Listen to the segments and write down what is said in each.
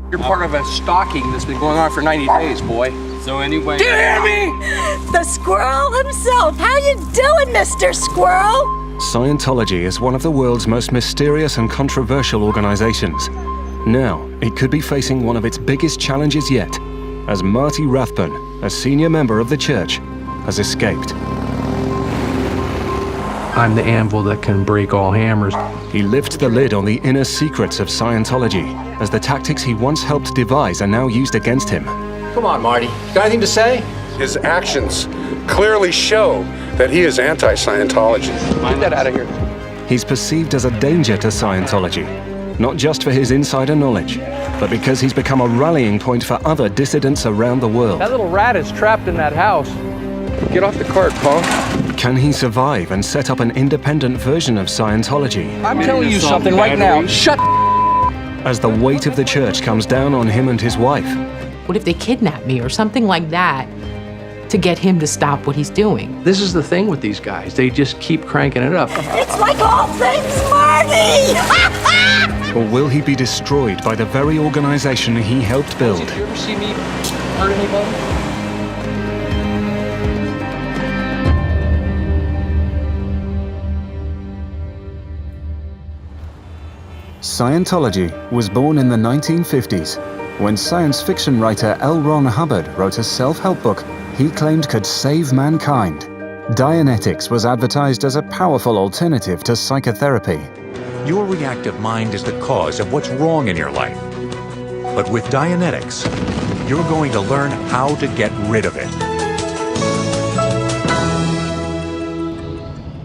You're part of a stalking that's been going on for 90 days, boy. So anyway... Do you hear me? The squirrel himself. How you doing, Mr. Squirrel? Scientology is one of the world's most mysterious and controversial organizations. Now, it could be facing one of its biggest challenges yet, as Marty Rathbun, a senior member of the church, has escaped. I'm the anvil that can break all hammers. He lifts the lid on the inner secrets of Scientology, as the tactics he once helped devise are now used against him. Come on, Marty. Got anything to say? His actions clearly show that he is anti-Scientology. Get that out of here. He's perceived as a danger to Scientology, not just for his insider knowledge, but because he's become a rallying point for other dissidents around the world. That little rat is trapped in that house. Get off the cart, Paul. Can he survive and set up an independent version of Scientology? I'm telling you something right now. Shut As the weight of the church comes down on him and his wife. What if they kidnap me or something like that to get him to stop what he's doing? This is the thing with these guys. They just keep cranking it up. It's like all things Marty! Or will he be destroyed by the very organization he helped build? Did you ever see me hurt anybody? Scientology was born in the 1950s, when science fiction writer L. Ron Hubbard wrote a self-help book he claimed could save mankind. Dianetics was advertised as a powerful alternative to psychotherapy. Your reactive mind is the cause of what's wrong in your life. But with Dianetics, you're going to learn how to get rid of it.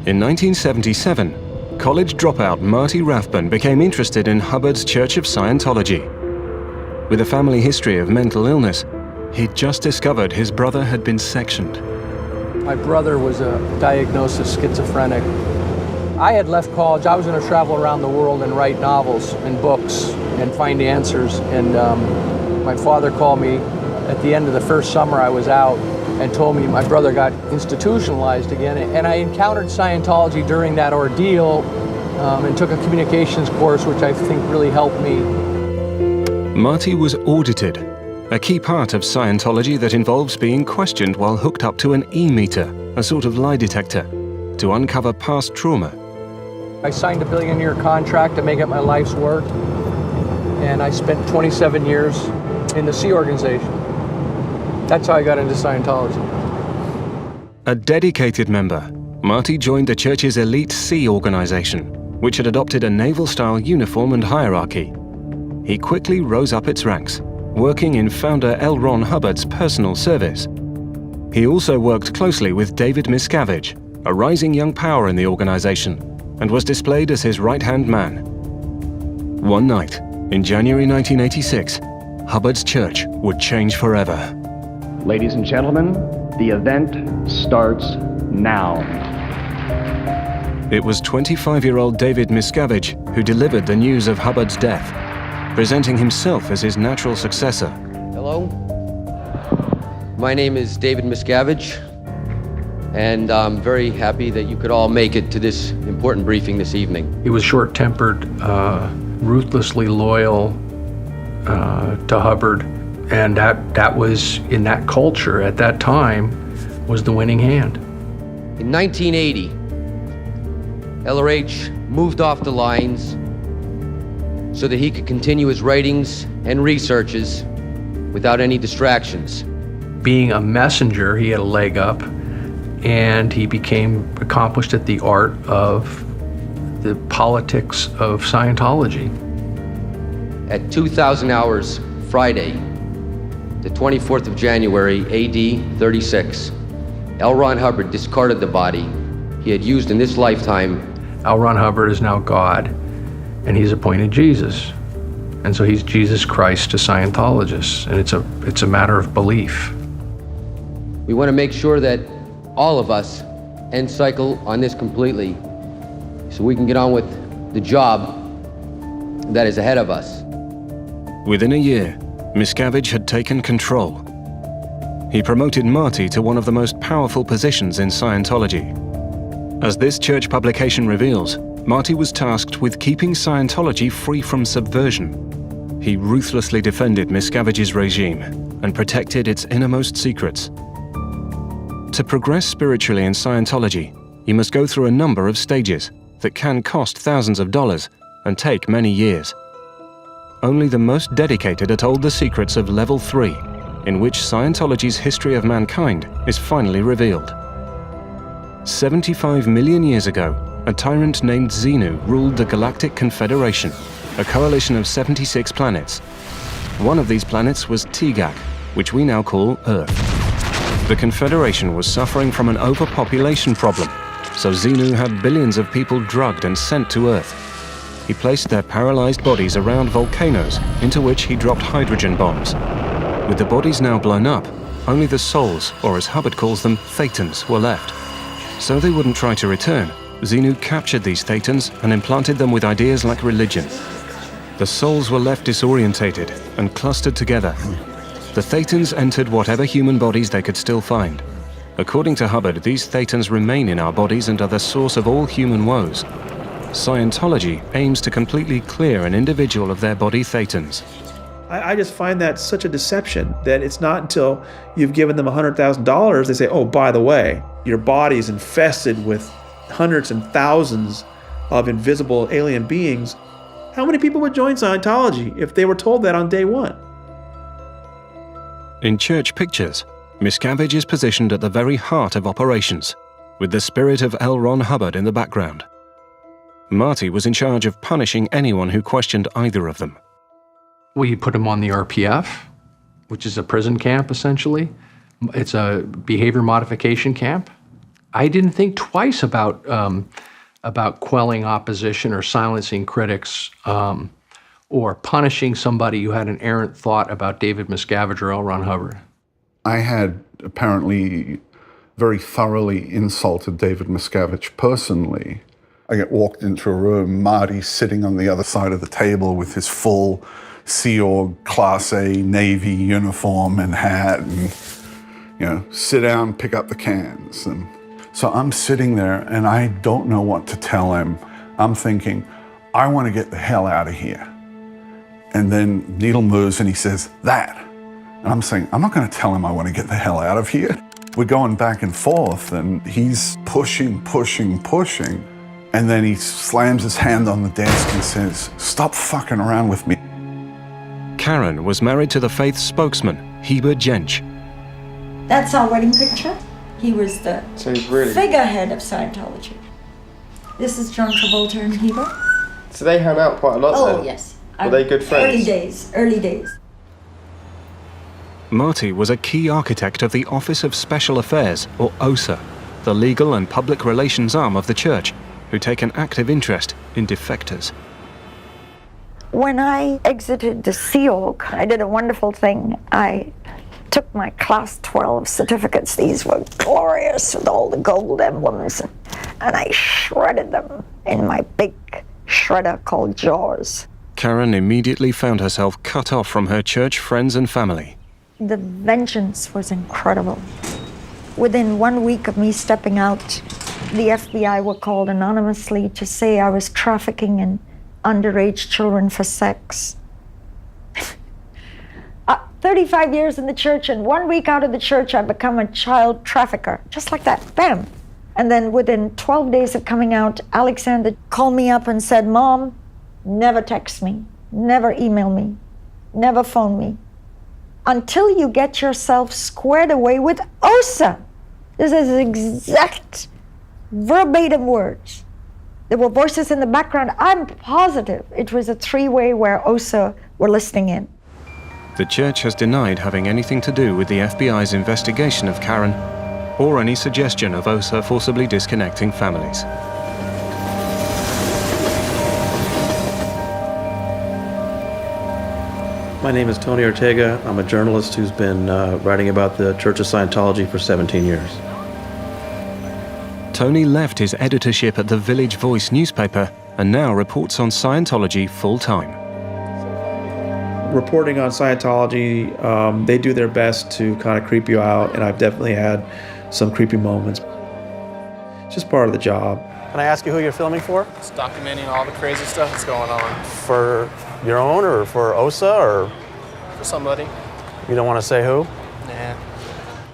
In 1977, college dropout Marty Rathbun became interested in Hubbard's Church of Scientology. With a family history of mental illness, he'd just discovered his brother had been sectioned. My brother was diagnosed as schizophrenic. I had left college. I was going to travel around the world and write novels and books and find answers. And my father called me at the end of the first summer I was out and told me my brother got institutionalized again. And I encountered Scientology during that ordeal and took a communications course, which I think really helped me. Marty was audited, a key part of Scientology that involves being questioned while hooked up to an E-meter, a sort of lie detector, to uncover past trauma. I signed a billion-year contract to make it my life's work, and I spent 27 years in the Sea Organization. That's how I got into Scientology. A dedicated member, Marty joined the church's elite Sea Organization, which had adopted a naval-style uniform and hierarchy. He quickly rose up its ranks, working in founder L. Ron Hubbard's personal service. He also worked closely with David Miscavige, a rising young power in the organization, and was displayed as his right-hand man. One night, in January 1986, Hubbard's church would change forever. Ladies and gentlemen, the event starts now. It was 25-year-old David Miscavige who delivered the news of Hubbard's death, presenting himself as his natural successor. Hello, my name is David Miscavige, and I'm very happy that you could all make it to this important briefing this evening. He was short-tempered, ruthlessly loyal to Hubbard, and that was, in that culture at that time, was the winning hand. In 1980, LRH moved off the lines so that he could continue his writings and researches without any distractions. Being a messenger, he had a leg up, and he became accomplished at the art of the politics of Scientology. At 2000 hours Friday, the 24th of January, AD 36, L. Ron Hubbard discarded the body he had used in this lifetime. L. Ron Hubbard is now God, and he's appointed Jesus. And so he's Jesus Christ to Scientologists, and it's a matter of belief. We want to make sure that all of us end cycle on this completely so we can get on with the job that is ahead of us. Within a year, Miscavige had taken control. He promoted Marty to one of the most powerful positions in Scientology. As this church publication reveals, Marty was tasked with keeping Scientology free from subversion. He ruthlessly defended Miscavige's regime and protected its innermost secrets. To progress spiritually in Scientology, you must go through a number of stages that can cost thousands of dollars and take many years. Only the most dedicated are told the secrets of Level 3, in which Scientology's history of mankind is finally revealed. 75 million years ago, a tyrant named Xenu ruled the Galactic Confederation, a coalition of 76 planets. One of these planets was Tigak, which we now call Earth. The Confederation was suffering from an overpopulation problem, so Xenu had billions of people drugged and sent to Earth. He placed their paralyzed bodies around volcanoes, into which he dropped hydrogen bombs. With the bodies now blown up, only the souls, or as Hubbard calls them, thetans, were left. So they wouldn't try to return, Xenu captured these thetans and implanted them with ideas like religion. The souls were left disorientated and clustered together. The thetans entered whatever human bodies they could still find. According to Hubbard, these thetans remain in our bodies and are the source of all human woes. Scientology aims to completely clear an individual of their body thetans. I just find that such a deception that it's not until you've given them $100,000 they say, oh, by the way, your body is infested with hundreds and thousands of invisible alien beings. How many people would join Scientology if they were told that on day one? In church pictures, Miscavige is positioned at the very heart of operations, with the spirit of L. Ron Hubbard in the background. Marty was in charge of punishing anyone who questioned either of them. We put him on the RPF, which is a prison camp, essentially. It's a behavior modification camp. I didn't think twice about quelling opposition or silencing critics or punishing somebody who had an errant thought about David Miscavige or L. Ron Hubbard. I had apparently very thoroughly insulted David Miscavige personally. I get walked into a room, Marty's sitting on the other side of the table with his full Sea Org Class A Navy uniform and hat and, sit down, pick up the cans. And so I'm sitting there and I don't know what to tell him. I'm thinking, I want to get the hell out of here. And then Needle moves and he says, that. And I'm saying, I'm not going to tell him I want to get the hell out of here. We're going back and forth and he's pushing. And then he slams his hand on the desk and says, stop fucking around with me. Karen was married to the faith spokesman, Heber Jench. That's our wedding picture. He was the figurehead of Scientology. This is John Travolta and Heber. So they hung out quite a lot then? Oh, yes. Were they good friends? Early days. Marty was a key architect of the Office of Special Affairs, or OSA, the legal and public relations arm of the church, who take an active interest in defectors. When I exited the Sea Org, I did a wonderful thing. I took my Class 12 certificates. These were glorious with all the gold emblems, and I shredded them in my big shredder called Jaws. Karen immediately found herself cut off from her church friends and family. The vengeance was incredible. Within 1 week of me stepping out, the FBI were called anonymously to say I was trafficking in underage children for sex. 35 years in the church, and 1 week out of the church, I become a child trafficker. Just like that, bam. And then within 12 days of coming out, Alexander called me up and said, Mom, never text me, never email me, never phone me, until you get yourself squared away with OSA. This is exact verbatim words. There were voices in the background. I'm positive it was a three-way where OSA were listening in. The church has denied having anything to do with the FBI's investigation of Karen or any suggestion of OSA forcibly disconnecting families. My name is Tony Ortega. I'm a journalist who's been writing about the Church of Scientology for 17 years. Tony left his editorship at the Village Voice newspaper and now reports on Scientology full-time. Reporting on Scientology, they do their best to kind of creep you out, and I've definitely had some creepy moments. It's just part of the job. Can I ask you who you're filming for? Just documenting all the crazy stuff that's going on. For your own or for OSA or? For somebody. You don't want to say who? Nah.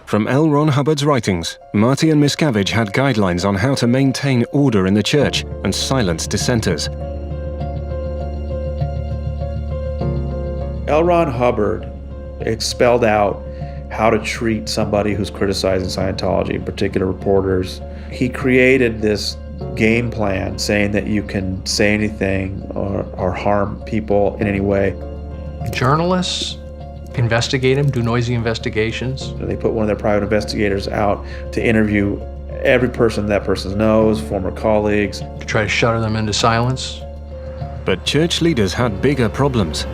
From L. Ron Hubbard's writings, Marty and Miscavige had guidelines on how to maintain order in the church and silence dissenters. L. Ron Hubbard spelled out how to treat somebody who's criticizing Scientology, in particular reporters. He created this game plan saying that you can say anything or harm people in any way. Journalists investigate him, do noisy investigations. They put one of their private investigators out to interview every person that person knows, former colleagues. To try to shudder them into silence. But church leaders had bigger problems.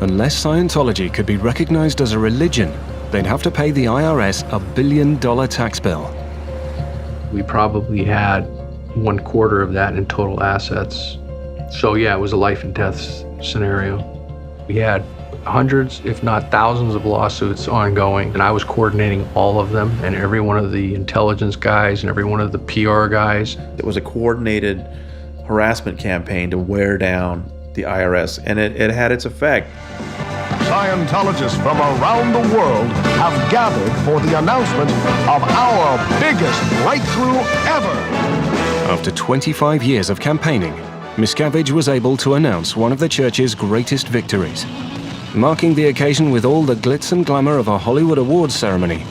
Unless Scientology could be recognized as a religion, they'd have to pay the IRS a $1 billion tax bill. We probably had 1/4 of that in total assets. So yeah, it was a life and death scenario. We had hundreds, if not thousands of lawsuits ongoing, and I was coordinating all of them, and every one of the intelligence guys and every one of the PR guys. It was a coordinated harassment campaign to wear down the IRS, and it had its effect. Scientologists from around the world have gathered for the announcement of our biggest breakthrough ever. After 25 years of campaigning, Miscavige was able to announce one of the church's greatest victories. Marking the occasion with all the glitz and glamour of a Hollywood awards ceremony,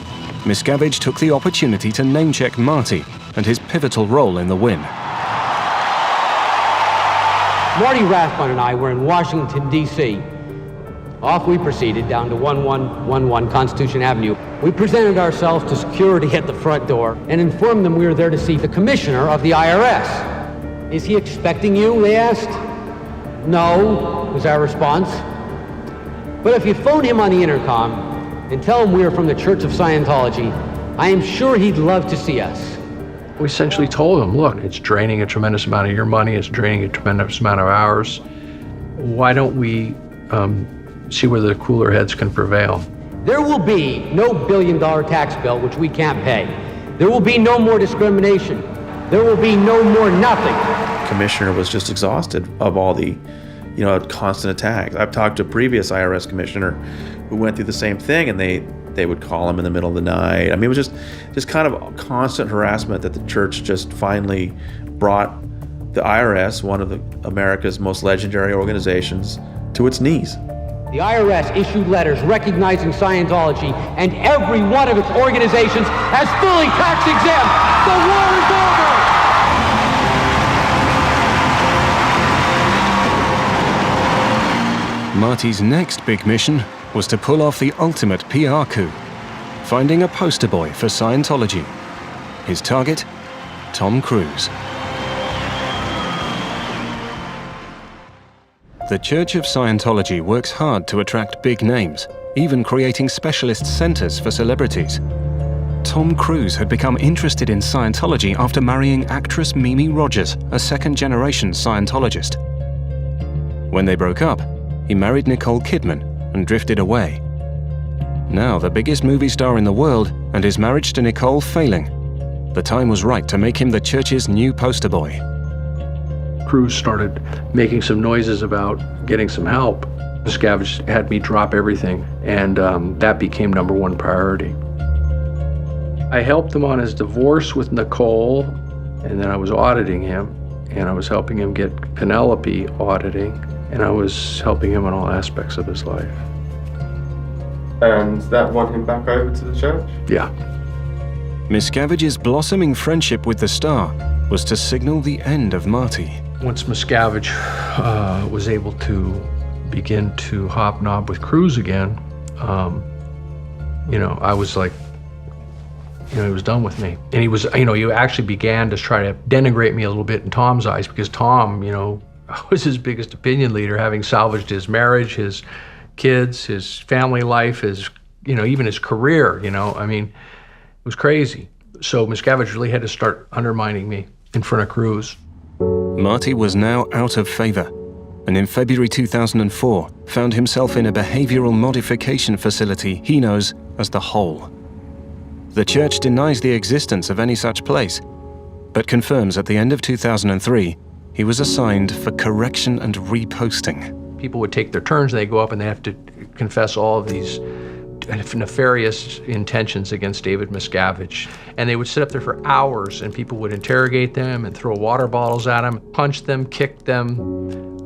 Miscavige took the opportunity to name-check Marty and his pivotal role in the win. Marty Rathbun and I were in Washington, D.C. Off we proceeded down to 1111 Constitution Avenue. We presented ourselves to security at the front door and informed them we were there to see the commissioner of the IRS. Is he expecting you, they asked. No, was our response. But if you phone him on the intercom and tell him we are from the Church of Scientology, I am sure he'd love to see us. We essentially told him, look, it's draining a tremendous amount of your money, it's draining a tremendous amount of ours. Why don't we see whether the cooler heads can prevail? There will be no $1 billion tax bill which we can't pay. There will be no more discrimination. There will be no more nothing. The commissioner was just exhausted of all the constant attacks. I've talked to a previous IRS commissioner who went through the same thing, and they would call him in the middle of the night. I mean, it was just kind of constant harassment that the church just finally brought the IRS, one of America's most legendary organizations, to its knees. The IRS issued letters recognizing Scientology and every one of its organizations as fully tax-exempt. The war is over! Marty's next big mission was to pull off the ultimate PR coup, finding a poster boy for Scientology. His target, Tom Cruise. The Church of Scientology works hard to attract big names, even creating specialist centers for celebrities. Tom Cruise had become interested in Scientology after marrying actress Mimi Rogers, a second-generation Scientologist. When they broke up, he married Nicole Kidman and drifted away. Now the biggest movie star in the world, and his marriage to Nicole failing, the time was right to make him the church's new poster boy. Cruise started making some noises about getting some help. Miscavige had me drop everything, and that became #1 priority. I helped him on his divorce with Nicole, and then I was auditing him, and I was helping him get Penelope auditing, and I was helping him in all aspects of his life. And that won him back over to the church? Yeah. Miscavige's blossoming friendship with the star was to signal the end of Marty. Once Miscavige was able to begin to hobnob with Cruise again, I was like, he was done with me. And he was, he actually began to try to denigrate me a little bit in Tom's eyes, because Tom, was his biggest opinion leader, having salvaged his marriage, his kids, his family life, his, even his career, it was crazy. So Miscavige really had to start undermining me in front of Cruise. Marty was now out of favor, and in February 2004 found himself in a behavioral modification facility he knows as the Hole. The church denies the existence of any such place, but confirms at the end of 2003 he was assigned for correction and reposting. People would take their turns, and they'd go up and they have to confess all of these nefarious intentions against David Miscavige. And they would sit up there for hours, and people would interrogate them and throw water bottles at them, punch them, kick them,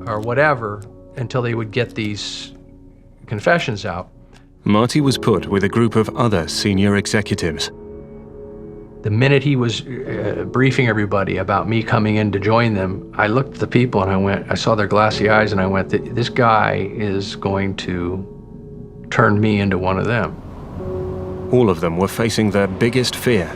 or whatever, until they would get these confessions out. Marty was put with a group of other senior executives. The minute he was briefing everybody about me coming in to join them, I looked at the people and I saw their glassy eyes, and I went, this guy is going to turn me into one of them. All of them were facing their biggest fear,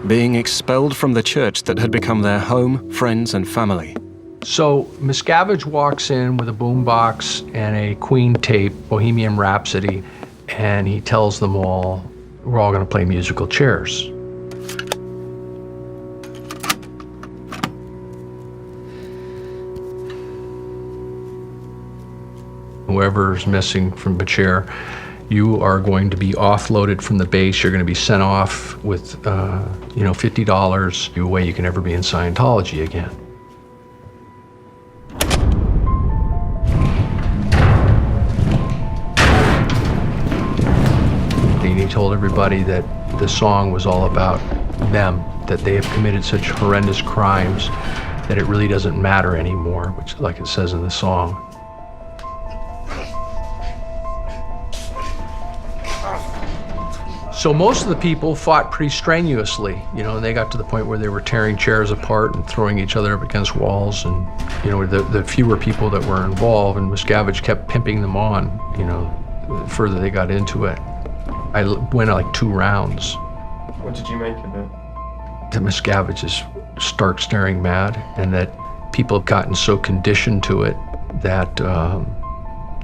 being expelled from the church that had become their home, friends, and family. So Miscavige walks in with a boombox and a Queen tape, Bohemian Rhapsody, and he tells them all, we're all going to play musical chairs. Whoever's missing from a chair, you are going to be offloaded from the base. You're going to be sent off with, $50. A way you can never be in Scientology again. And he told everybody that the song was all about them, that they have committed such horrendous crimes that it really doesn't matter anymore, which, like it says in the song. So most of the people fought pretty strenuously, and they got to the point where they were tearing chairs apart and throwing each other up against walls. And, the fewer people that were involved, and Miscavige kept pimping them on, the further they got into it. I went like 2 rounds. What did you make of it? That Miscavige is stark staring mad, and that people have gotten so conditioned to it that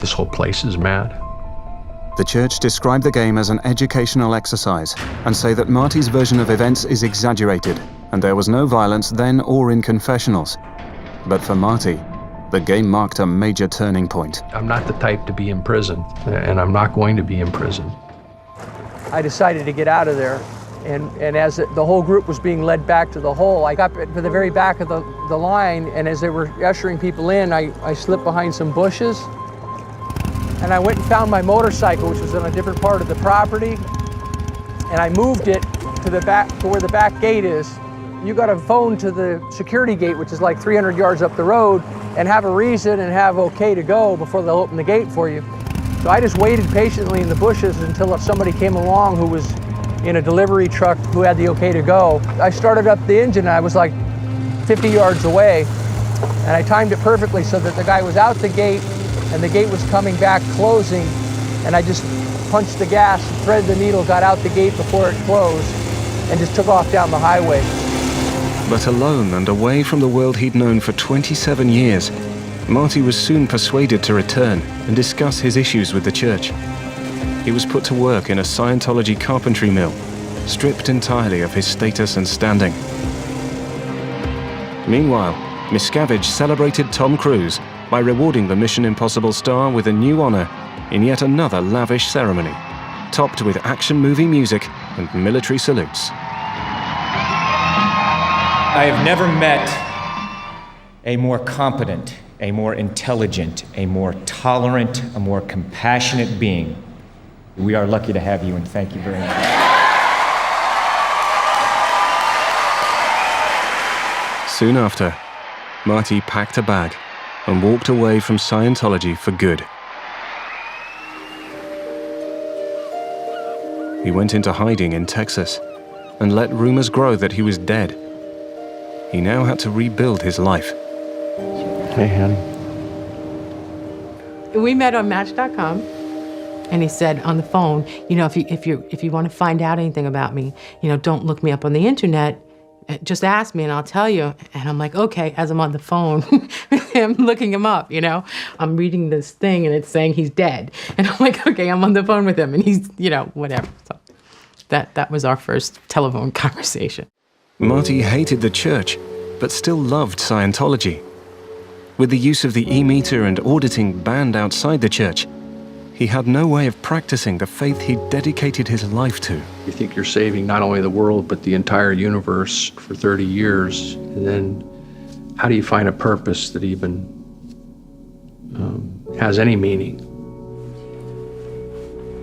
this whole place is mad. The church described the game as an educational exercise and say that Marty's version of events is exaggerated and there was no violence then or in confessionals. But for Marty, the game marked a major turning point. I'm not the type to be in prison, and I'm not going to be in prison. I decided to get out of there, and as the whole group was being led back to the hole, I got to the very back of the line, and as they were ushering people in, I slipped behind some bushes. And I went and found my motorcycle, which was on a different part of the property, and I moved it to the back, to where the back gate is. You got to phone to the security gate, which is like 300 yards up the road, and have a reason and have okay to go before they'll open the gate for you. So I just waited patiently in the bushes until somebody came along who was in a delivery truck who had the okay to go. I started up the engine, and I was like 50 yards away, and I timed it perfectly so that the guy was out the gate, and the gate was coming back, closing, and I just punched the gas, threaded the needle, got out the gate before it closed, and just took off down the highway. But alone and away from the world he'd known for 27 years, Marty was soon persuaded to return and discuss his issues with the church. He was put to work in a Scientology carpentry mill, stripped entirely of his status and standing. Meanwhile, Miscavige celebrated Tom Cruise by rewarding the Mission Impossible star with a new honor in yet another lavish ceremony, topped with action movie music and military salutes. I have never met a more competent, a more intelligent, a more tolerant, a more compassionate being. We are lucky to have you, and thank you very much. Soon after, Marty packed a bag and walked away from Scientology for good. He went into hiding in Texas and let rumors grow that he was dead. He now had to rebuild his life. Hey, honey. We met on Match.com, and he said on the phone, if you want to find out anything about me, don't look me up on the internet. Just ask me and I'll tell you. And I'm like, okay, as I'm on the phone, I'm looking him up, I'm reading this thing and it's saying he's dead. And I'm like, okay, I'm on the phone with him and he's, whatever. So that was our first telephone conversation. Marty hated the church, but still loved Scientology. With the use of the e-meter and auditing banned outside the church, he had no way of practicing the faith he'd dedicated his life to. You think you're saving not only the world, but the entire universe for 30 years. And then how do you find a purpose that even has any meaning?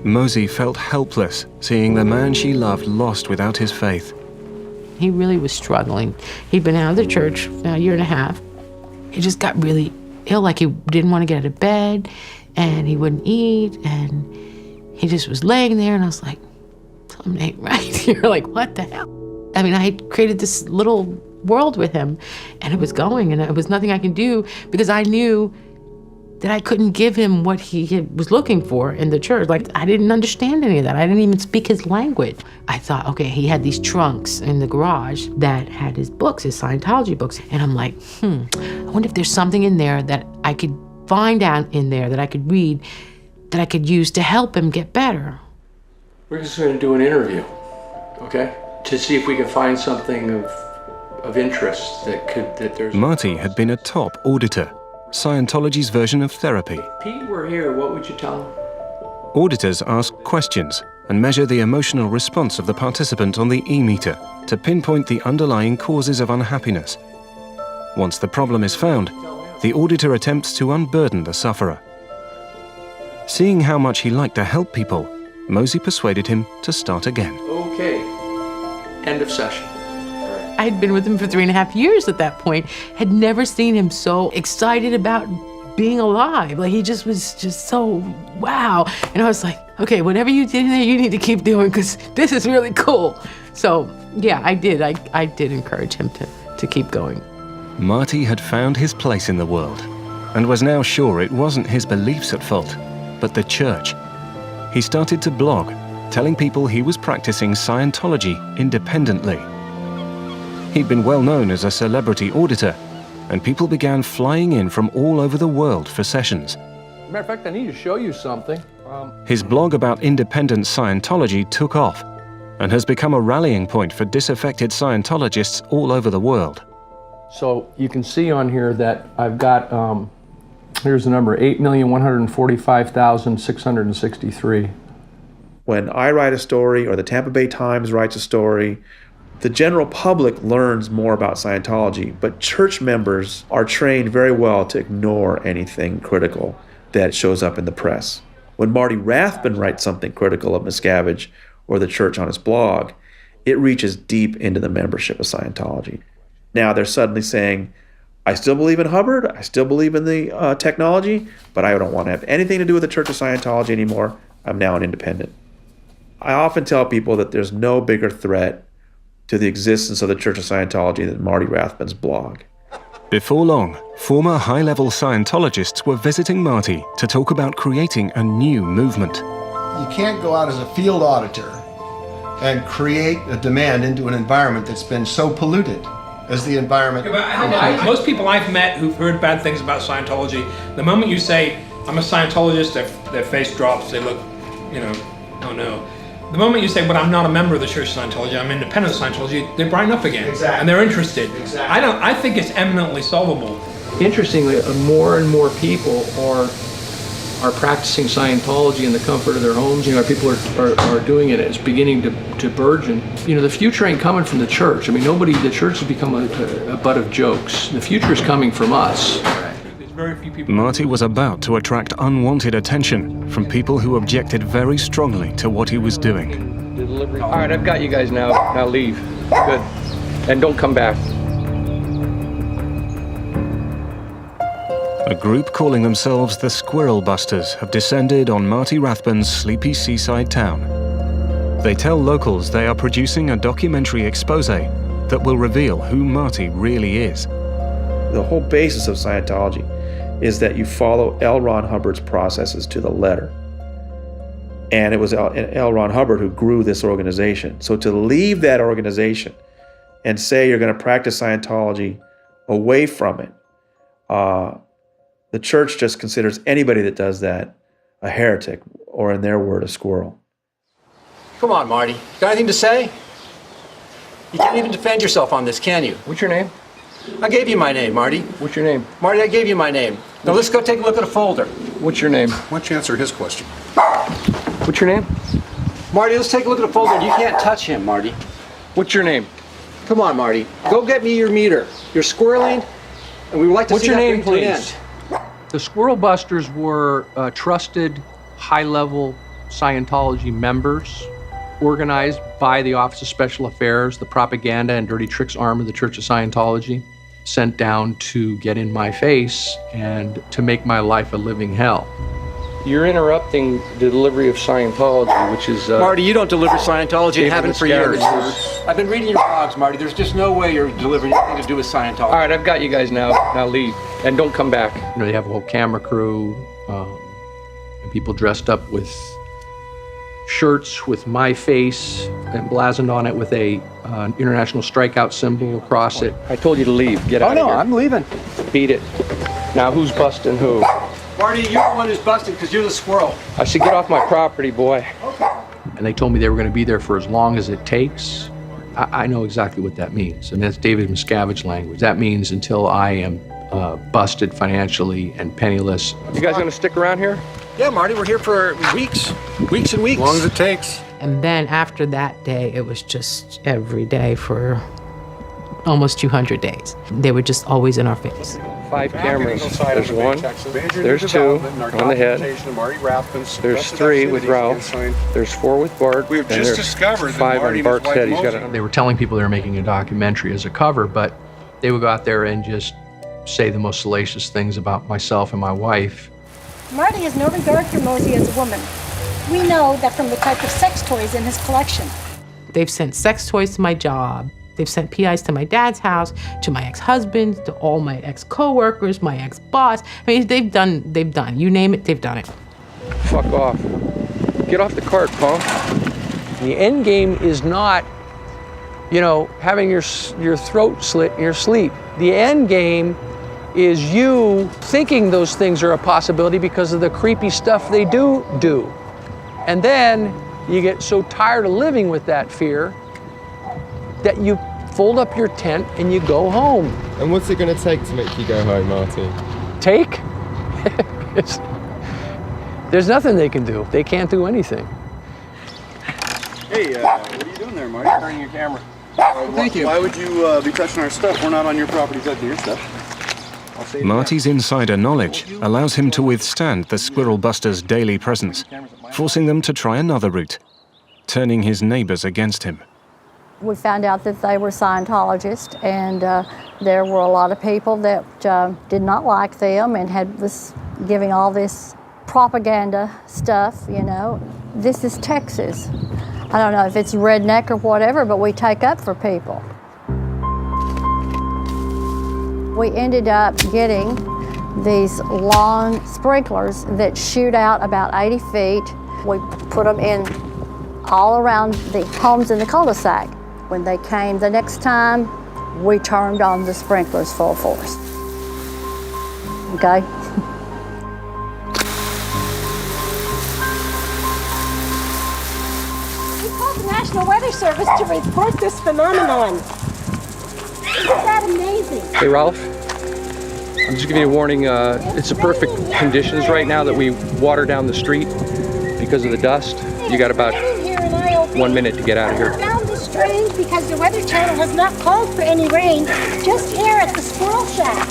Mosey felt helpless, seeing the man she loved lost without his faith. He really was struggling. He'd been out of the church for a year and a half. He just got really ill, like he didn't want to get out of bed, and he wouldn't eat, and he just was laying there, and I was like, something ain't right. You're like, what the hell? I mean, I had created this little world with him, and it was going, and it was nothing I can do, because I knew that I couldn't give him what he was looking for in the church. Like, I didn't understand any of that. I didn't even speak his language. I thought, okay, he had these trunks in the garage that had his books, his Scientology books. And I'm like, I wonder if there's something in there that I could find out in there that I could read, that I could use to help him get better. We're just going to do an interview, okay? To see if we can find something of interest that there's... Marty had been a top auditor, Scientology's version of therapy. Pete were here, what would you tell him? Auditors ask questions and measure the emotional response of the participant on the E-meter to pinpoint the underlying causes of unhappiness. Once the problem is found, the auditor attempts to unburden the sufferer. Seeing how much he liked to help people, Mosey persuaded him to start again. Okay, end of session. I'd been with him for 3.5 years at that point, had never seen him so excited about being alive. Like, he just was just so, wow. And I was like, okay, whatever you did in there, you need to keep doing, because this is really cool. So, yeah, I did. I did encourage him to keep going. Marty had found his place in the world and was now sure it wasn't his beliefs at fault, but the church. He started to blog, telling people he was practicing Scientology independently. He'd been well known as a celebrity auditor, and people began flying in from all over the world for sessions. Matter of fact, I need to show you something. His blog about independent Scientology took off and has become a rallying point for disaffected Scientologists all over the world. So you can see on here that I've got, here's the number, 8,145,663. When I write a story or the Tampa Bay Times writes a story, the general public learns more about Scientology, but church members are trained very well to ignore anything critical that shows up in the press. When Marty Rathbun writes something critical of Miscavige or the church on his blog, it reaches deep into the membership of Scientology. Now they're suddenly saying, I still believe in Hubbard, I still believe in the technology, but I don't want to have anything to do with the Church of Scientology anymore. I'm now an independent. I often tell people that there's no bigger threat to the existence of the Church of Scientology than Marty Rathbun's blog. Before long, former high-level Scientologists were visiting Marty to talk about creating a new movement. You can't go out as a field auditor and create a demand into an environment that's been so polluted as the environment. Most people I've met who've heard bad things about Scientology, the moment you say, I'm a Scientologist, their face drops, they look, oh no. The moment you say, but I'm not a member of the Church of Scientology, I'm independent of Scientology, they brighten up again. Exactly. And they're interested. Exactly. I think it's eminently solvable. Interestingly, more and more people are practicing Scientology in the comfort of their homes. People are doing it. It's beginning to burgeon. The future ain't coming from the church. I mean, the church has become a butt of jokes. The future is coming from us. Very few people. Marty was about to attract unwanted attention from people who objected very strongly to what he was doing. All right, I've got you guys now. Now leave. Good. And don't come back. A group calling themselves the Squirrel Busters have descended on Marty Rathbun's sleepy seaside town. They tell locals they are producing a documentary expose that will reveal who Marty really is. The whole basis of Scientology is that you follow L. Ron Hubbard's processes to the letter. And it was L. Ron Hubbard who grew this organization. So to leave that organization and say you're going to practice Scientology away from it, the church just considers anybody that does that a heretic, or in their word, a squirrel. Come on, Marty. Got anything to say? You can't even defend yourself on this, can you? What's your name? I gave you my name, Marty. What's your name? Marty, I gave you my name. Now let's go take a look at a folder. What's your name? Why don't you answer his question? What's your name? Marty, let's take a look at a folder. You can't touch him, Marty. What's your name? Come on, Marty. Go get me your meter. You're squirreling, and we would like to What's see your that name, bring to an please? end. The Squirrel Busters were trusted, high-level Scientology members organized by the Office of Special Affairs, the propaganda and dirty tricks arm of the Church of Scientology, sent down to get in my face and to make my life a living hell. You're interrupting the delivery of Scientology, which is... Marty, you don't deliver Scientology and haven't for years. Miscavige. I've been reading your blogs, Marty. There's just no way you're delivering anything to do with Scientology. All right, I've got you guys now. Now leave. And don't come back. You know, they have a whole camera crew, and people dressed up with shirts with my face emblazoned on it with a international strikeout symbol across it. I told you to leave. Get out of here. I'm leaving. Beat it. Now who's busting who? Marty, you're the one who's busted because you're the squirrel. I said get off my property, boy. And they told me they were going to be there for as long as it takes. I know exactly what that means, and that's David Miscavige language. That means until I am busted financially and penniless. You guys going to stick around here? Yeah, Marty, we're here for weeks and weeks. As long as it takes. And then after that day, it was just every day for almost 200 days. They were just always in our face. 5 cameras. There's 1, there's 2 on the head, there's 3 with Ralph, there's 4 with Bart, We've and just there's discovered that 5 Marty on Bart's and his head. wife He's got They were telling people they were making a documentary as a cover, but they would go out there and just say the most salacious things about myself and my wife. Marty has no regard for Mosey as a woman. We know that from the type of sex toys in his collection. They've sent sex toys to my job. They've sent PIs to my dad's house, to my ex-husband, to all my ex-coworkers, my ex-boss. I mean, they've done. You name it, they've done it. Fuck off. Get off the cart, punk. The end game is not, you know, having your throat slit in your sleep. The end game is you thinking those things are a possibility because of the creepy stuff they do. And then you get so tired of living with that fear that you fold up your tent and you go home. And what's it going to take to make you go home, Marty? Take? There's nothing they can do. They can't do anything. Hey, what are you doing there, Marty? Turning your camera. Thank you. Why would you be touching our stuff? We're not on your property touching your stuff. Marty's insider knowledge allows him to withstand the Squirrel Busters' daily presence, forcing them to try another route, turning his neighbors against him. We found out that they were Scientologists, and there were a lot of people that did not like them and was giving all this propaganda stuff, you know. This is Texas. I don't know if it's redneck or whatever, but we take up for people. We ended up getting these long sprinklers that shoot out about 80 feet. We put them in all around the homes in the cul-de-sac. When they came the next time, we turned on the sprinklers full force. Okay? We called the National Weather Service to report this phenomenon. Isn't that amazing? Hey, Ralph. I'm just giving you a warning. It's the perfect conditions right now that we water down the street because of the dust. You got about 1 minute to get out of here. I found this strange because the Weather Channel has not called for any rain just here at the squirrel shack.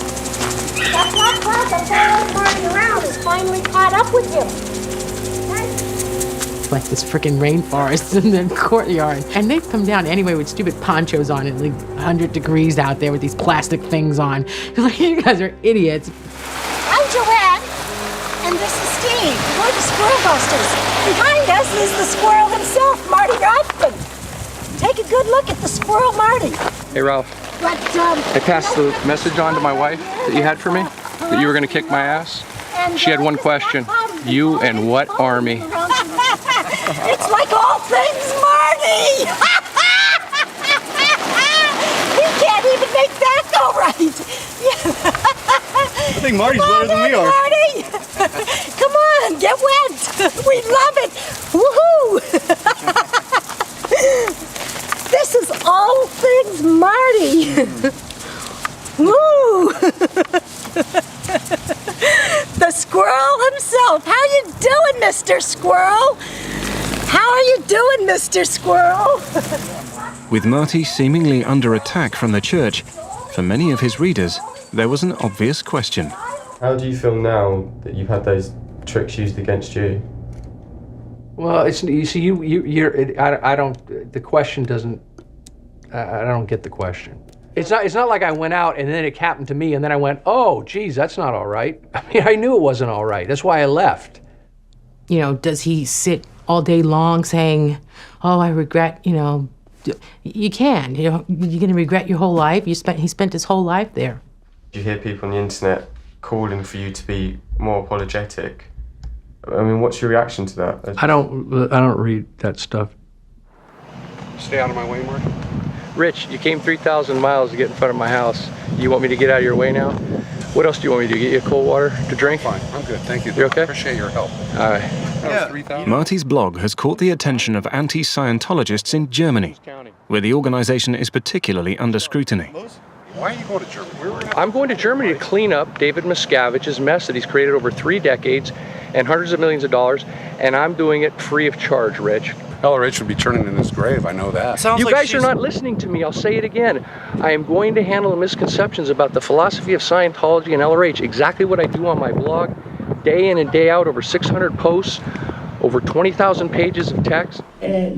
That black cloud that was all flying around is finally caught up with you. Like this freaking rainforest in the courtyard. And they've come down anyway with stupid ponchos on and like 100 degrees out there with these plastic things on. Like, you guys are idiots. I'm Joanne, and this is Steve. We're the Squirrel Busters. Behind us is the squirrel himself, Marty Rathbun. Take a good look at the squirrel Marty. Hey, Ralph. But, I passed the message on to my wife that you had for me, that you were going to kick my ass. She had one question. You and what army? It's like all things Marty! We can't even make that go right! I think Marty's better than we are. Marty! Come on, get wet! We love it! Woohoo! This is all things Marty! Woo! Mr. Squirrel. How are you doing, Mr. Squirrel? With Marty seemingly under attack from the church, for many of his readers, there was an obvious question. How do you feel now that you've had those tricks used against you? Well, it's, you see, I don't, the question doesn't, I don't get the question. It's not like I went out and then it happened to me and then I went, oh, geez, that's not all right. I mean, I knew it wasn't all right. That's why I left. You know, does he sit all day long saying, oh, I regret, you know, you can, you know, you're going to regret your whole life. He spent his whole life there. You hear people on the internet calling for you to be more apologetic. I mean, what's your reaction to that? I don't read that stuff. Stay out of my way, Mark. Rich, you came 3,000 miles to get in front of my house. You want me to get out of your way now? What else do you want me to do? Get you cold water to drink? Fine, I'm good, thank you. You okay? Appreciate your help. All right. Marty's blog has caught the attention of anti-Scientologists in Germany, where the organization is particularly under scrutiny. Why are you going to Germany? I'm going to Germany to clean up David Miscavige's mess that he's created over 3 decades and hundreds of millions of dollars, and I'm doing it free of charge, Rich. LRH would be turning in his grave, I know that. You guys are not listening to me. I'll say it again. I am going to handle the misconceptions about the philosophy of Scientology and LRH, exactly what I do on my blog, day in and day out, over 600 posts, over 20,000 pages of text. He's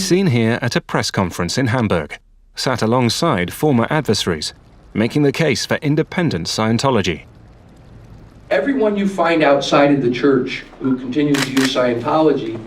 seen here at a press conference in Hamburg, sat alongside former adversaries, making the case for independent Scientology. Everyone you find outside of the church who continues to use Scientology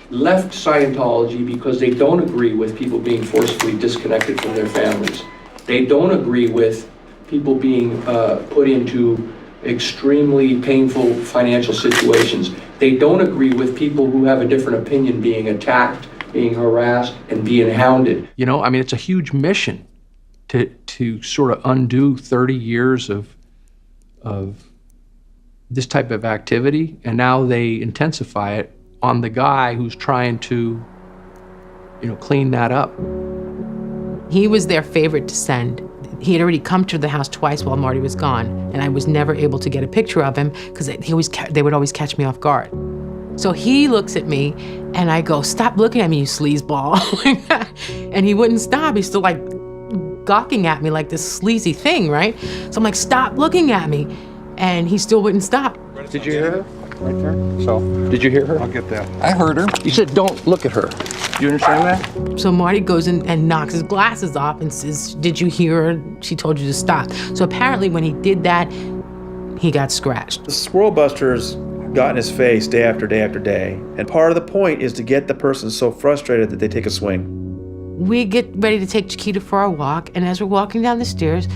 left Scientology because they don't agree with people being forcefully disconnected from their families. They don't agree with people being put into extremely painful financial situations. They don't agree with people who have a different opinion being attacked, being harassed, and being hounded. You know, I mean, it's a huge mission to sort of undo 30 years of this type of activity, and now they intensify it on the guy who's trying to, you know, clean that up. He was their favorite to send. He had already come to the house twice while Marty was gone, and I was never able to get a picture of him because they would always catch me off guard. So he looks at me, and I go, "Stop looking at me, you sleazeball." And he wouldn't stop. He's still like gawking at me like this sleazy thing, right? So I'm like, "Stop looking at me." And he still wouldn't stop. Did you hear her? Right there. So, did you hear her? I'll get that. I heard her. You said don't look at her. Do you understand that? So Marty goes in and knocks his glasses off and says, "Did you hear her? She told you to stop." So apparently when he did that, he got scratched. The squirrel busters got in his face day after day after day. And part of the point is to get the person so frustrated that they take a swing. We get ready to take Chiquita for our walk, and as we're walking down the stairs,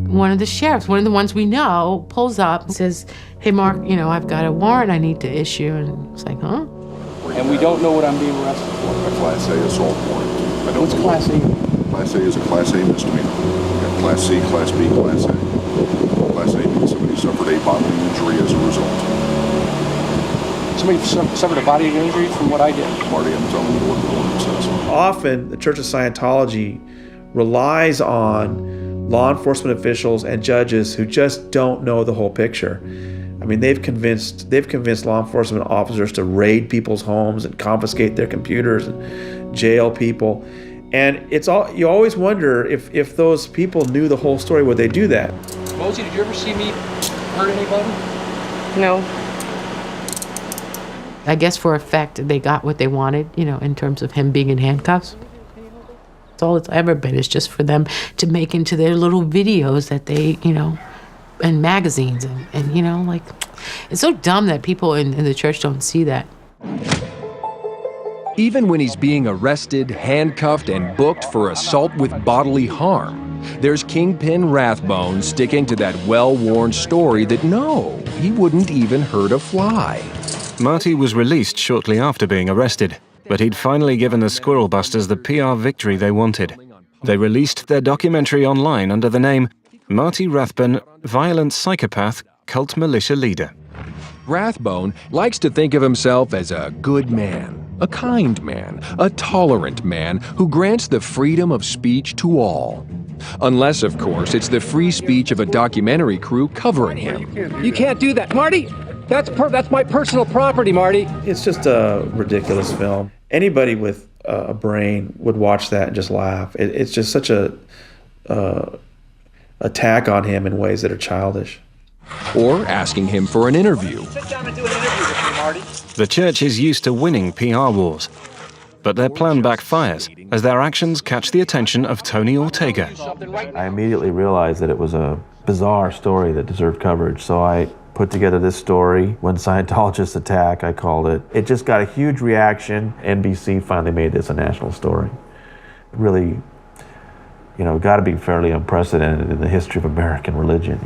one of the sheriffs, one of the ones we know, pulls up and says, "Hey, Mark, you know, I've got a warrant I need to issue." And it's like, huh? And we don't know what I'm being arrested for. A Class A assault warrant. What's Class A? Class A is a Class A misdemeanor. You got Class C, Class B, Class A. Class A means somebody suffered a bodily injury as a result. Somebody suffered a bodily injury from what I did. Marty, I'm telling you what the warrant says. Often, the Church of Scientology relies on law enforcement officials and judges who just don't know the whole picture. I mean, they've convinced law enforcement officers to raid people's homes and confiscate their computers and jail people. And you always wonder if those people knew the whole story, would they do that? Mosey, did you ever see me hurt anybody? No. I guess for effect, they got what they wanted, you know, in terms of him being in handcuffs. That's all it's ever been, is just for them to make into their little videos that they, you know, and magazines and you know, like, it's so dumb that people in the church don't see that. Even when he's being arrested, handcuffed, and booked for assault with bodily harm, there's Kingpin Rathbun sticking to that well-worn story that no, he wouldn't even hurt a fly. Marty was released shortly after being arrested, but he'd finally given the Squirrel Busters the PR victory they wanted. They released their documentary online under the name Marty Rathbun, Violent Psychopath, Cult Militia Leader. Rathbun likes to think of himself as a good man, a kind man, a tolerant man who grants the freedom of speech to all. Unless, of course, it's the free speech of a documentary crew covering him. You can't do that. Marty, That's my personal property, Marty. It's just a ridiculous film. Anybody with a brain would watch that and just laugh. It's just such a attack on him in ways that are childish. Or asking him for an interview. Sit down and do an interview with me, Marty. The church is used to winning PR wars, but their plan backfires as their actions catch the attention of Tony Ortega. I immediately realized that it was a bizarre story that deserved coverage, so I put together this story. When Scientologists attack, I called it. It just got a huge reaction. NBC finally made this a national story. Really, got to be fairly unprecedented in the history of American religion,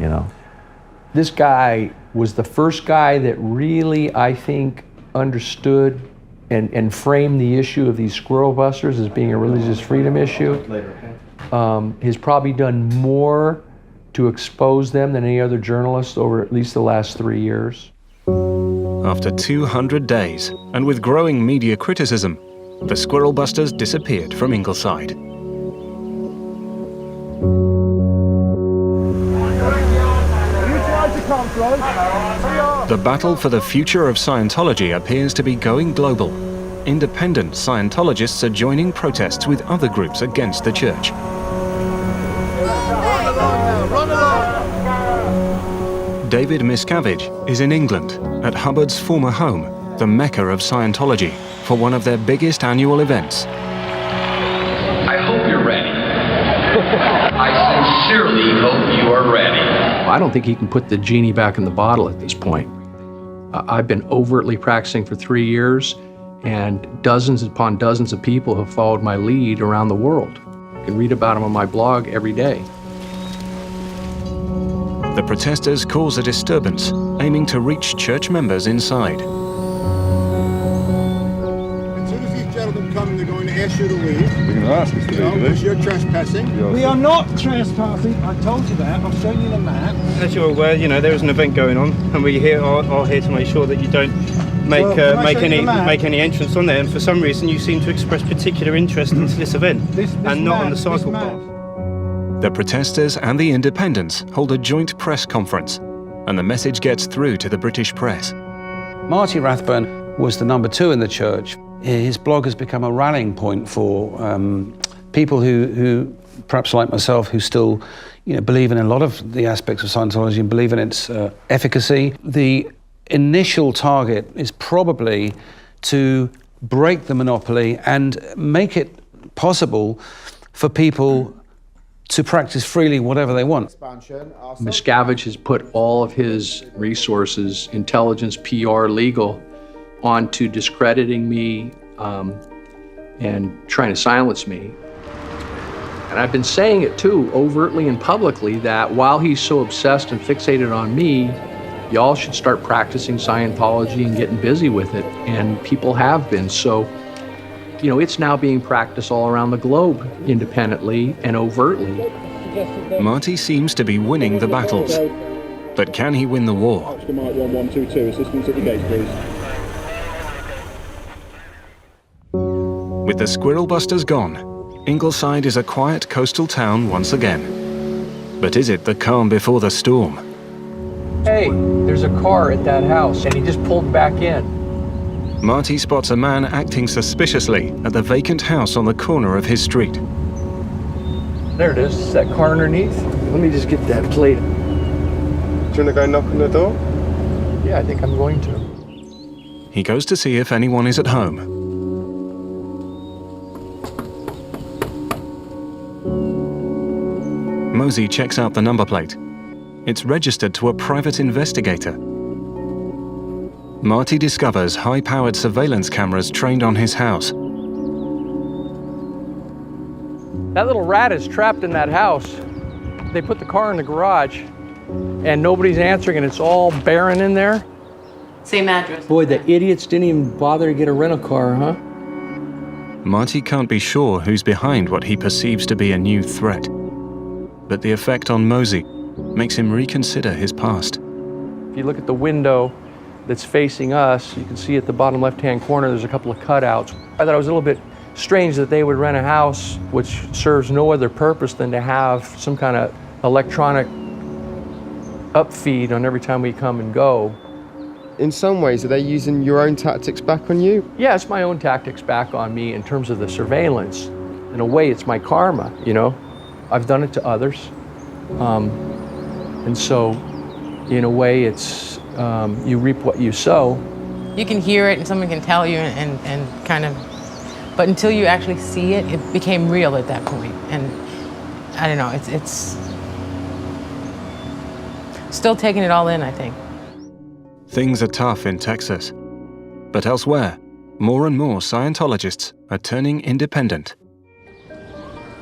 This guy was the first guy that really, I think, understood and framed the issue of these squirrel busters as being a religious freedom issue. He's probably done more to expose them than any other journalist over at least the last 3 years. After 200 days, and with growing media criticism, the squirrel busters disappeared from Ingleside. The battle for the future of Scientology appears to be going global. Independent Scientologists are joining protests with other groups against the church. David Miscavige is in England, at Hubbard's former home, the Mecca of Scientology, for one of their biggest annual events. I hope you're ready. I sincerely hope you are ready. I don't think he can put the genie back in the bottle at this point. I've been overtly practicing for 3 years, and dozens upon dozens of people have followed my lead around the world. You can read about them on my blog every day. The protesters cause a disturbance, aiming to reach church members inside. As soon as these gentlemen come, they're going to ask you to leave. They're going to ask us to leave, because you're trespassing. We are not trespassing. I told you that. I've shown you the map. As you're aware, there is an event going on, and we are here to make sure that you don't make any entrance on there. And for some reason, you seem to express particular interest into this event, and not on the cycle path. The protesters and the independents hold a joint press conference, and the message gets through to the British press. Marty Rathbun was the number 2 in the church. His blog has become a rallying point for people who, perhaps like myself, who still believe in a lot of the aspects of Scientology and believe in its efficacy. The initial target is probably to break the monopoly and make it possible for people to practice freely whatever they want. Miscavige has put all of his resources, intelligence, PR, legal, onto discrediting me and trying to silence me. And I've been saying it too, overtly and publicly, that while he's so obsessed and fixated on me, y'all should start practicing Scientology and getting busy with it. And people have been. So, it's now being practiced all around the globe, independently and overtly. Marty seems to be winning the battles. But can he win the war? Oscar Mike 1122, assistance at the gate, please. With the squirrel busters gone, Ingleside is a quiet coastal town once again. But is it the calm before the storm? Hey, there's a car at that house, and he just pulled back in. Marty spots a man acting suspiciously at the vacant house on the corner of his street. There it is. Is that car underneath? Let me just get that plate. Do you want to go knock on the door? Yeah, I think I'm going to. He goes to see if anyone is at home. Mosey checks out the number plate. It's registered to a private investigator. Marty discovers high-powered surveillance cameras trained on his house. That little rat is trapped in that house. They put the car in the garage, and nobody's answering, and it's all barren in there. Same address. Boy, the idiots didn't even bother to get a rental car, huh? Marty can't be sure who's behind what he perceives to be a new threat. But the effect on Mosey makes him reconsider his past. If you look at the window that's facing us, you can see at the bottom left-hand corner there's a couple of cutouts. I thought it was a little bit strange that they would rent a house which serves no other purpose than to have some kind of electronic upfeed on every time we come and go. in some ways, are they using your own tactics back on you? Yeah, it's my own tactics back on me in terms of the surveillance. In a way, it's my karma, you know? I've done it to others. And so, in a way, it's you reap what you sow. You can hear it and someone can tell you and kind of, but until you actually see it, it became real at that point. And I don't know, it's still taking it all in, I think. Things are tough in Texas. But elsewhere, more and more Scientologists are turning independent.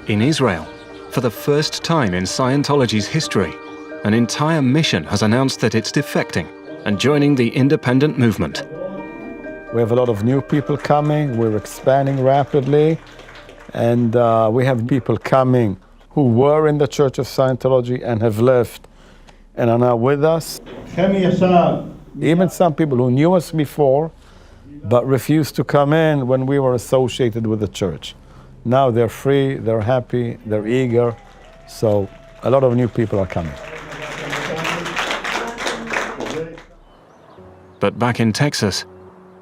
In Israel, for the first time in Scientology's history, an entire mission has announced that it's defecting and joining the independent movement. We have a lot of new people coming. We're expanding rapidly. And we have people coming who were in the Church of Scientology and have left and are now with us. Even some people who knew us before, but refused to come in when we were associated with the church. Now they're free, they're happy, they're eager. So a lot of new people are coming. But back in Texas,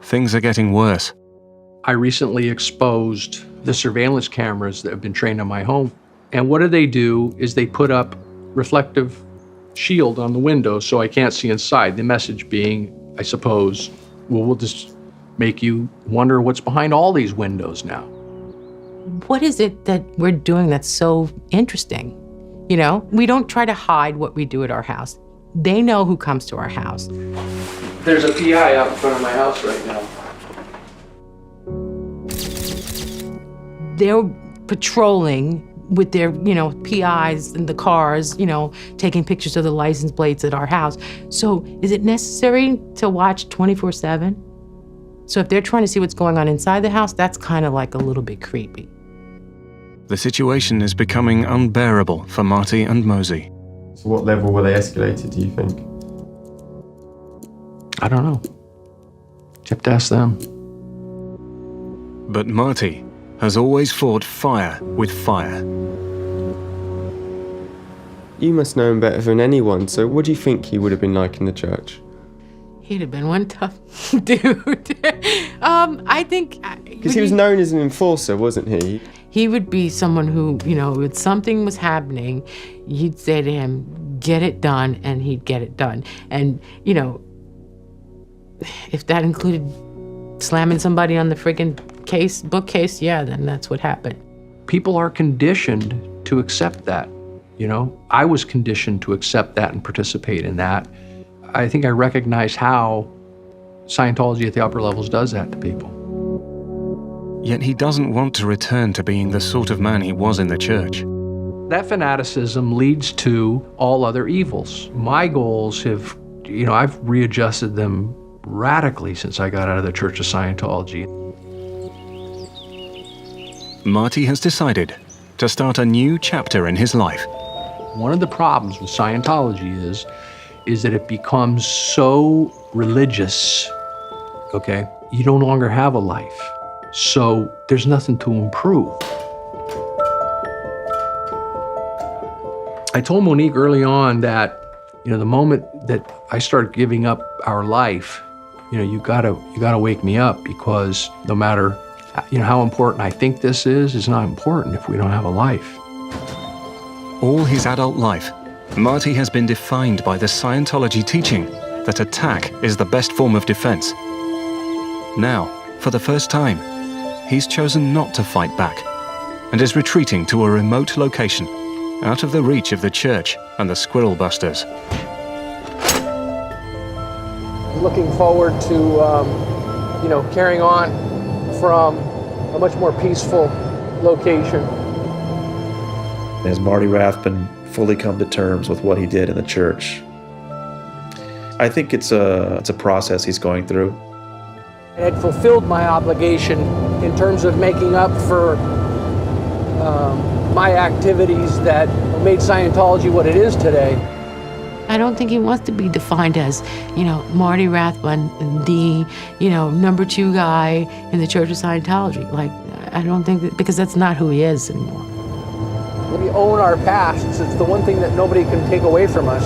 things are getting worse. I recently exposed the surveillance cameras that have been trained on my home. And what do is they put up reflective shield on the window so I can't see inside. The message being, I suppose, well, we'll just make you wonder what's behind all these windows now. What is it that we're doing that's so interesting? You know, we don't try to hide what we do at our house. They know who comes to our house. There's a PI out in front of my house right now. They're patrolling with their, PIs in the cars, taking pictures of the license plates at our house. So is it necessary to watch 24/7? So if they're trying to see what's going on inside the house, that's kind of like a little bit creepy. The situation is becoming unbearable for Marty and Mosey. So what level were they escalated, do you think? I don't know. You have to ask them. But Marty has always fought fire with fire. You must know him better than anyone, so what do you think he would have been like in the church? He'd have been one tough dude. I think... Because he was known as an enforcer, wasn't he? He would be someone who, if something was happening, you'd say to him, get it done, and he'd get it done. And, if that included slamming somebody on the friggin' bookcase, yeah, then that's what happened. People are conditioned to accept that, I was conditioned to accept that and participate in that. I think I recognize how Scientology at the upper levels does that to people. Yet he doesn't want to return to being the sort of man he was in the church. That fanaticism leads to all other evils. My goals have, I've readjusted them radically since I got out of the Church of Scientology. Marty has decided to start a new chapter in his life. One of the problems with Scientology is that it becomes so religious, okay? You no longer have a life. So there's nothing to improve. I told Monique early on that, the moment that I start giving up our life, you gotta wake me up, because no matter, how important I think this is not important if we don't have a life. All his adult life, Marty has been defined by the Scientology teaching that attack is the best form of defense. Now, for the first time, he's chosen not to fight back and is retreating to a remote location out of the reach of the church and the squirrel busters. Looking forward to, carrying on from a much more peaceful location. Has Marty Rathbun fully come to terms with what he did in the church? I think it's a process he's going through. I had fulfilled my obligation in terms of making up for my activities that made Scientology what it is today. I don't think he wants to be defined as, Marty Rathbun, the, number 2 guy in the Church of Scientology. Like, I don't think that, because that's not who he is anymore. We own our pasts. It's the one thing that nobody can take away from us.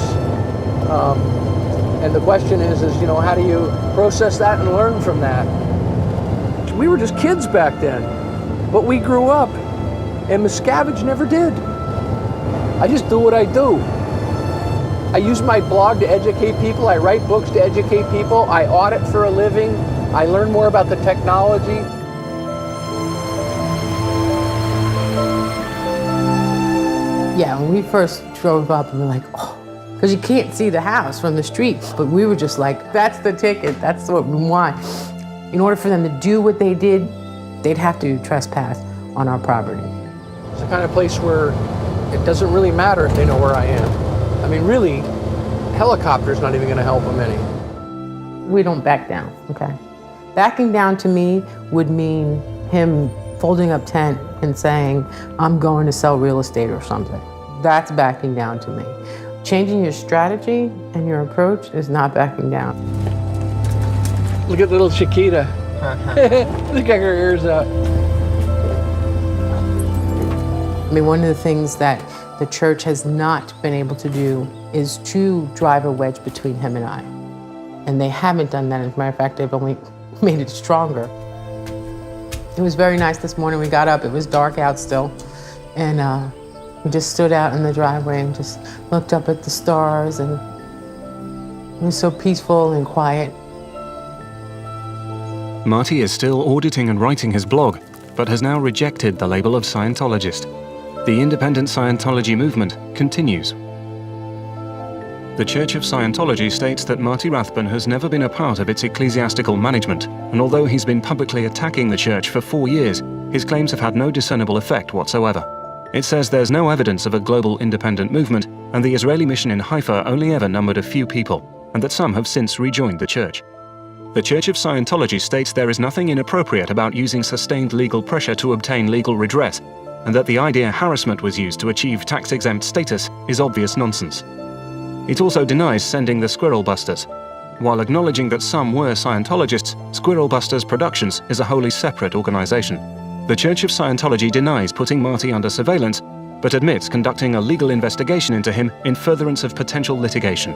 And the question is, how do you process that and learn from that? We were just kids back then, but we grew up, and Miscavige never did. I just do what I do. I use my blog to educate people. I write books to educate people. I audit for a living. I learn more about the technology. Yeah, when we first drove up, we were like, oh, because you can't see the house from the street. But we were just like, that's the ticket. That's what we want. In order for them to do what they did, they'd have to trespass on our property. It's the kind of place where it doesn't really matter if they know where I am. I mean, really, helicopter's not even going to help them any. We don't back down, okay? Backing down to me would mean him folding up tent and saying, I'm going to sell real estate or something. That's backing down to me. Changing your strategy and your approach is not backing down. Look at little Chiquita. Look at her ears up. I mean, one of the things that the church has not been able to do is to drive a wedge between him and I. And they haven't done that. As a matter of fact, they've only made it stronger. It was very nice this morning. We got up, it was dark out still. And we just stood out in the driveway and just looked up at the stars, and it was so peaceful and quiet. Marty is still auditing and writing his blog, but has now rejected the label of Scientologist. The independent Scientology movement continues. The Church of Scientology states that Marty Rathbun has never been a part of its ecclesiastical management, and although he's been publicly attacking the church for 4 years, his claims have had no discernible effect whatsoever. It says there's no evidence of a global independent movement, and the Israeli mission in Haifa only ever numbered a few people, and that some have since rejoined the church. The Church of Scientology states there is nothing inappropriate about using sustained legal pressure to obtain legal redress, and that the idea harassment was used to achieve tax-exempt status is obvious nonsense. It also denies sending the Squirrel Busters. While acknowledging that some were Scientologists, Squirrel Busters Productions is a wholly separate organization. The Church of Scientology denies putting Marty under surveillance, but admits conducting a legal investigation into him in furtherance of potential litigation.